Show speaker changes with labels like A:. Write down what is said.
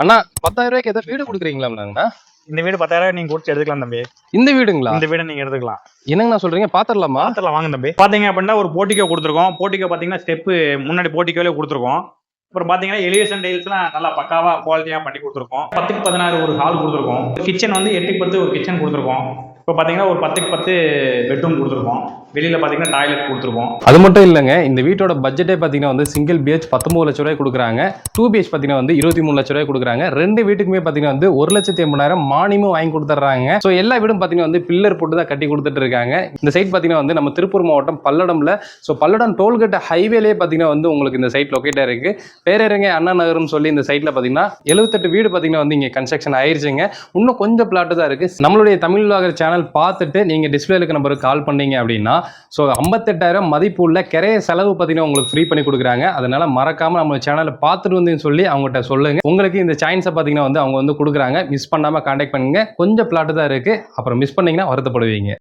A: அண்ணா 10,000 ரூபாய்க்கு ஏதாவது வீடு கொடுக்குறீங்களாண்ணா?
B: இந்த வீடு 10,000 நீங்க கொடுத்து எடுத்துக்கலாம் தம்பி.
A: இந்த வீடுங்களா?
B: இந்த வீடு நீங்க எடுத்துக்கலாம்.
A: என்னங்கண்ணா சொல்றீங்க? பாத்திரலாமா?
B: பாத்திரலாம் வாங்க தம்பி. பாத்தீங்க அப்படின்னா ஒரு போர்ட்டிகோ கொடுத்துருக்கோம். போர்ட்டிகோ பாத்தீங்கன்னா ஸ்டெப் முன்னாடி போர்ட்டிகோல கொடுத்துருக்கோம். அப்புறம் பாத்தீங்கன்னா எலிவேஷன் டைல்ஸ்லாம் நல்லா பக்காவா குவாலிட்டியா பண்ணி கொடுத்துருக்கோம். 10க்கு 16 ஒரு ஹால் கொடுத்துருக்கோம். கிச்சன் வந்து 8க்கு 10 ஒரு கிச்சன் கொடுத்துருக்கோம். இப்போ பாத்தீங்கன்னா ஒரு 10க்கு 10 பெட்ரூம் கொடுத்துருக்கோம். வெளியில பாத்தீங்கன்னா டாய்லெட் கொடுத்துருக்கோம்.
A: அது மட்டும் இல்லைங்க, இந்த வீட்டோட பட்ஜெட்டே பாத்தீங்கன்னா வந்து சிங்கிள் பிஹெச் 19 லட்ச ரூபாய் கொடுக்குறாங்க. 2 பிஹெச் பாத்தீங்கன்னா வந்து 23 லட்ச ரூபாய் கொடுக்குறாங்க. ரெண்டு வீட்டுக்குமே பாத்தீங்கன்னா வந்து 1,80,000 மானியமும் வாங்கி கொடுத்துட்றாங்க. ஸோ எல்லா வீடும் பாத்தீங்கன்னா வந்து பில்லர் போட்டு தான் கட்டி கொடுத்துட்டு இருக்காங்க. இந்த சைட் பாத்தீங்கன்னா வந்து நம்ம திருப்பூர் மாவட்டம் பல்லடம்ல, ஸோ பல்லடம் டோல்கேட் ஹைவேலே பாத்தீங்கன்னா வந்து உங்களுக்கு இந்த சைட் லொக்கேட் இருக்கு. பேரறிஞர் அண்ணா நகர்னு சொல்லி இந்த சைட்ல பாத்தீங்கன்னா 78 வீடு பாத்தீங்கன்னா வந்து இங்க கன்ஸ்ட்ரக்ஷன் ஆயிருச்சுங்க. இன்னும் கொஞ்சம் பிளாட் தான் இருக்கு. நம்மளுடைய தமிழ் விலாகர் சேனல் பார்த்துட்டு நீங்க டிஸ்பிளேல இருக்க நம்பருக்கு கால் பண்ணீங்க அப்படின்னா ஸோ 58,000 மதிப்பு உள்ள கிரைய செலவு பார்த்தீங்கன்னா உங்களுக்கு ஃப்ரீ பண்ணி கொடுக்குறாங்க. அதனால மறக்காம நம்ம சேனலை பார்த்துட்டு வந்து சொல்லி அவங்ககிட்ட சொல்லுங்க. உங்களுக்கு இந்த சான்ஸை பார்த்தீங்கன்னா வந்து அவங்க வந்து கொடுக்குறாங்க. மிஸ் பண்ணாம கான்டாக்ட் பண்ணுங்க. கொஞ்சம் பிளாட் தான் இருக்கு. அப்புறம் மிஸ் பண்ணீங்கன்னா வருத்தப்படுவீங்க.